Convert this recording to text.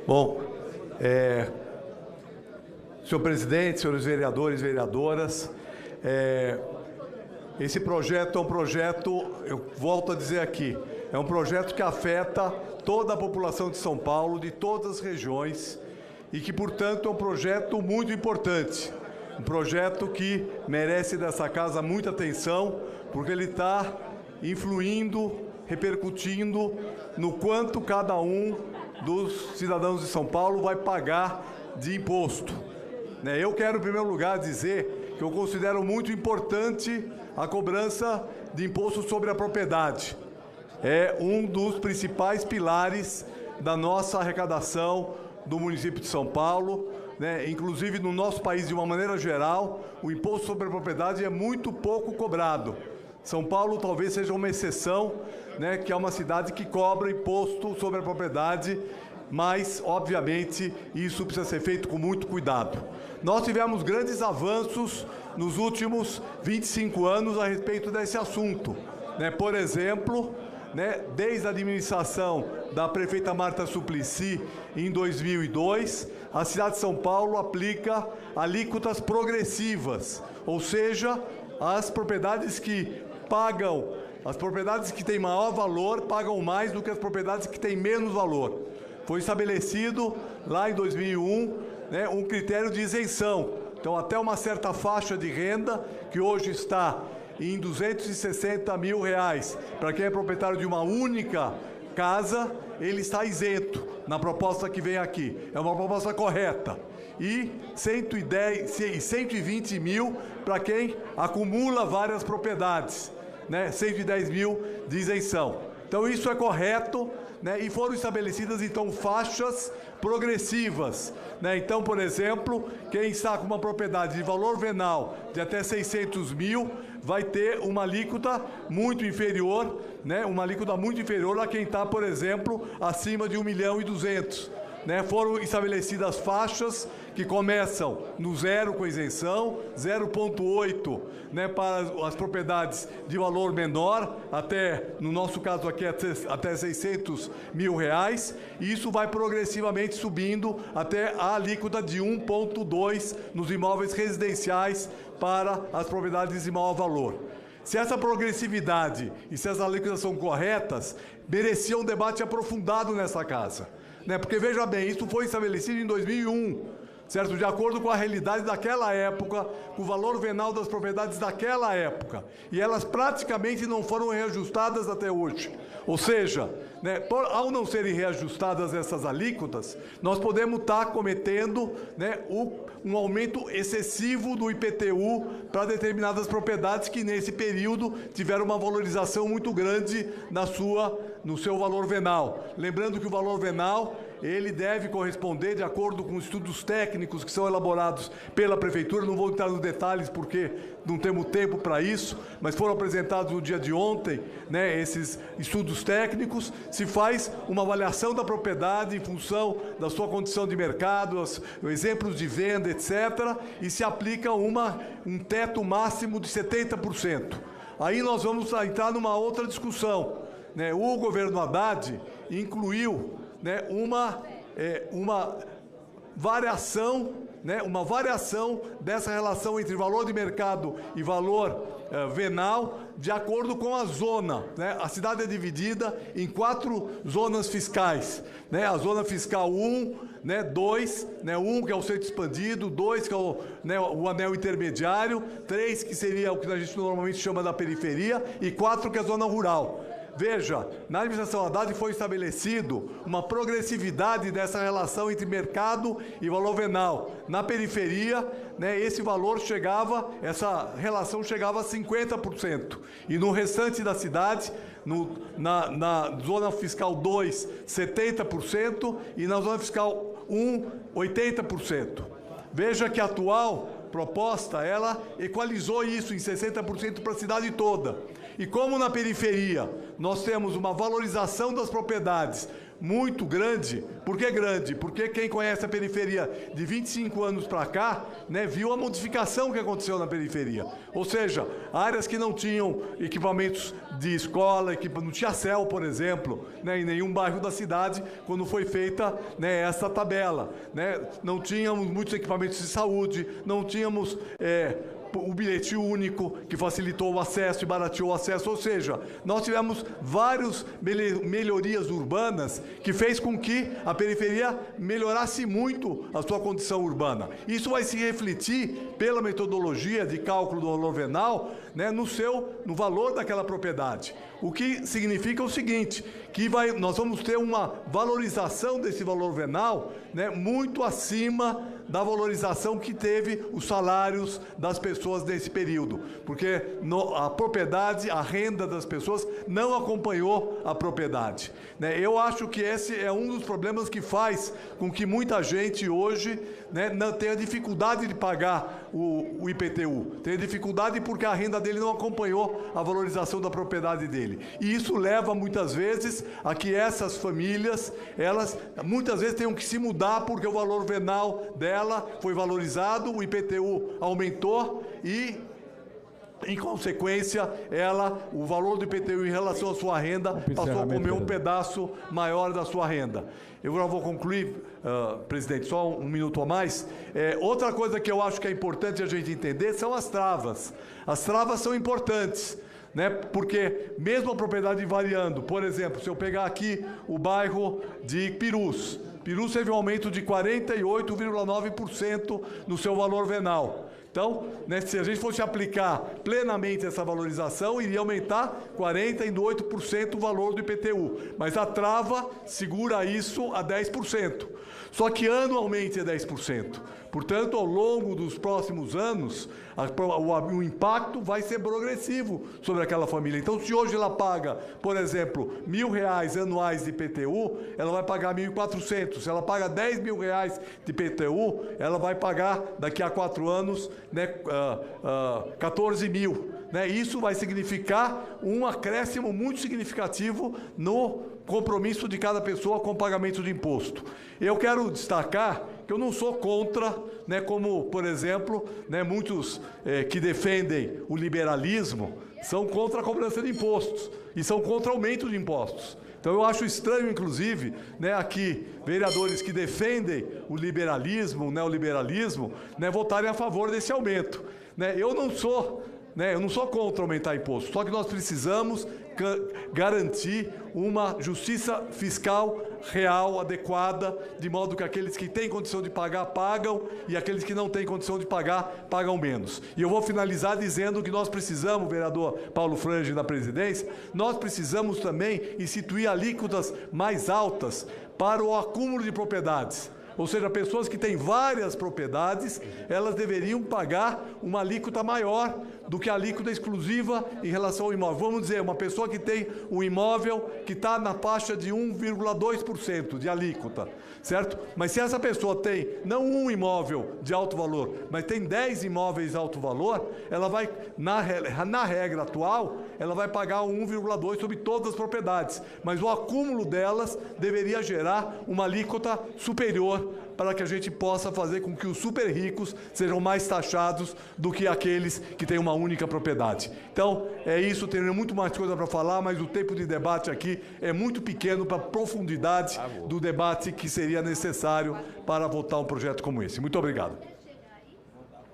Bom, senhor presidente, senhores vereadores e vereadoras, esse projeto é um projeto, eu volto a dizer aqui, é um projeto que afeta toda a população de São Paulo, de todas as regiões, e que, portanto, é um projeto muito importante. Um projeto que merece dessa casa muita atenção, porque ele está influindo, repercutindo no quanto cada um dos cidadãos de São Paulo vai pagar de imposto. Eu quero, em primeiro lugar, dizer que eu considero muito importante a cobrança de imposto sobre a propriedade. É um dos principais pilares da nossa arrecadação do município de São Paulo. Inclusive, no nosso país, de uma maneira geral, o imposto sobre a propriedade é muito pouco cobrado. São Paulo talvez seja uma exceção, que é uma cidade que cobra imposto sobre a propriedade, mas, obviamente, isso precisa ser feito com muito cuidado. Nós tivemos grandes avanços nos últimos 25 anos a respeito desse assunto. Por exemplo, desde a administração da prefeita Marta Suplicy, em 2002, a cidade de São Paulo aplica alíquotas progressivas, ou seja, as propriedades que têm maior valor pagam mais do que as propriedades que têm menos valor. Foi estabelecido lá em 2001, um critério de isenção. Então, até uma certa faixa de renda, que hoje está em R$260 mil, para quem é proprietário de uma única casa, ele está isento na proposta que vem aqui. É uma proposta correta. E 120 mil para quem acumula várias propriedades, 110 mil de isenção. Então, isso é correto, e foram estabelecidas, então, faixas progressivas. Então, por exemplo, quem está com uma propriedade de valor venal de até 600 mil vai ter uma alíquota muito inferior, a quem está, por exemplo, acima de 1.200.000. Foram estabelecidas faixas que começam no 0 com isenção, 0,8 para as propriedades de valor menor, até, no nosso caso aqui, até R$600 mil, e isso vai progressivamente subindo até a alíquota de 1,2 nos imóveis residenciais para as propriedades de maior valor. Se essa progressividade e se as alíquotas são corretas, merecia um debate aprofundado nessa casa. Porque, veja bem, isso foi estabelecido em 2001, certo? De acordo com a realidade daquela época, com o valor venal das propriedades daquela época. E elas praticamente não foram reajustadas até hoje. Ou seja, ao não serem reajustadas essas alíquotas, nós podemos estar cometendo um aumento excessivo do IPTU para determinadas propriedades que, nesse período, tiveram uma valorização muito grande no seu valor venal. Lembrando que o valor venal, ele deve corresponder de acordo com estudos técnicos que são elaborados pela Prefeitura. Não vou entrar nos detalhes porque não temos tempo para isso, mas foram apresentados no dia de ontem, esses estudos técnicos. Se faz uma avaliação da propriedade em função da sua condição de mercado, exemplos de venda, etc., e se aplica um teto máximo de 70%. Aí nós vamos entrar numa outra discussão. O governo Haddad incluiu uma variação dessa relação entre valor de mercado e valor venal de acordo com a zona. A cidade é dividida em 4 zonas fiscais. A zona fiscal 1, 2, 1 que é o centro expandido, 2 que é o anel intermediário, 3 que seria o que a gente normalmente chama da periferia e 4 que é a zona rural. Veja, na administração Haddad foi estabelecido uma progressividade dessa relação entre mercado e valor venal. Na periferia, essa relação chegava a 50%. E no restante da cidade, na zona fiscal 2, 70%, e na zona fiscal 1, 80%. Veja que a atual proposta, ela equalizou isso em 60% para a cidade toda. E como na periferia nós temos uma valorização das propriedades muito grande, Por que grande? Porque quem conhece a periferia de 25 anos para cá, né, viu a modificação que aconteceu na periferia. Ou seja, áreas que não tinham equipamentos de escola, não tinha CEL, por exemplo, né, em nenhum bairro da cidade, quando foi feita, né, essa tabela. Né? Não tínhamos muitos equipamentos de saúde, não tínhamos o bilhete único, que facilitou o acesso e barateou o acesso, ou seja, nós tivemos várias melhorias urbanas que fez com que a periferia melhorasse muito a sua condição urbana. Isso vai se refletir pela metodologia de cálculo do valor venal, né, no valor daquela propriedade. O que significa o seguinte, que nós vamos ter uma valorização desse valor venal, né, muito acima da valorização que teve os salários das pessoas nesse período, porque a propriedade, a renda das pessoas não acompanhou a propriedade. Né? Eu acho que esse é um dos problemas que faz com que muita gente hoje, né, não tenha dificuldade de pagar o IPTU, tenha dificuldade porque a renda dele não acompanhou a valorização da propriedade dele. E isso leva muitas vezes a que essas famílias, elas muitas vezes tenham que se mudar porque o valor venal dela foi valorizado, o IPTU aumentou e, em consequência, o valor do IPTU em relação à sua renda passou a comer um pedaço maior da sua renda. Eu já vou concluir, presidente, só um minuto a mais. Outra coisa que eu acho que é importante a gente entender são as travas. As travas são importantes, né? Porque mesmo a propriedade variando, por exemplo, se eu pegar aqui o bairro de Pirus teve um aumento de 48,9% no seu valor venal. Então, né, se a gente fosse aplicar plenamente essa valorização, iria aumentar 48% o valor do IPTU. Mas a trava segura isso a 10%. Só que anualmente é 10%. Portanto, ao longo dos próximos anos, o impacto vai ser progressivo sobre aquela família. Então, se hoje ela paga, por exemplo, R$1.000 anuais de IPTU, ela vai pagar 1.400. Se ela paga R$10.000 de IPTU, ela vai pagar, daqui a 4 anos, né, 14.000. Né? Isso vai significar um acréscimo muito significativo no compromisso de cada pessoa com o pagamento de imposto. Eu quero destacar que eu não sou contra, né, como, por exemplo, né, muitos que defendem o liberalismo são contra a cobrança de impostos e são contra o aumento de impostos. Então eu acho estranho, inclusive, né, aqui, vereadores que defendem o liberalismo, o neoliberalismo, né, votarem a favor desse aumento. Né? Eu não sou contra aumentar imposto, só que nós precisamos garantir uma justiça fiscal real, adequada, de modo que aqueles que têm condição de pagar, pagam, e aqueles que não têm condição de pagar, pagam menos. E eu vou finalizar dizendo que nós precisamos, vereador Paulo Frange, da presidência, nós precisamos também instituir alíquotas mais altas para o acúmulo de propriedades. Ou seja, pessoas que têm várias propriedades, elas deveriam pagar uma alíquota maior do que a alíquota exclusiva em relação ao imóvel. Vamos dizer, uma pessoa que tem um imóvel que está na faixa de 1,2% de alíquota, certo? Mas se essa pessoa tem não um imóvel de alto valor, mas tem 10 imóveis de alto valor, ela vai, na regra atual, ela vai pagar 1,2% sobre todas as propriedades. Mas o acúmulo delas deveria gerar uma alíquota superior para que a gente possa fazer com que os super ricos sejam mais taxados do que aqueles que têm uma única propriedade. Então, é isso, tenho muito mais coisa para falar, mas o tempo de debate aqui é muito pequeno para a profundidade do debate que seria necessário para votar um projeto como esse. Muito obrigado.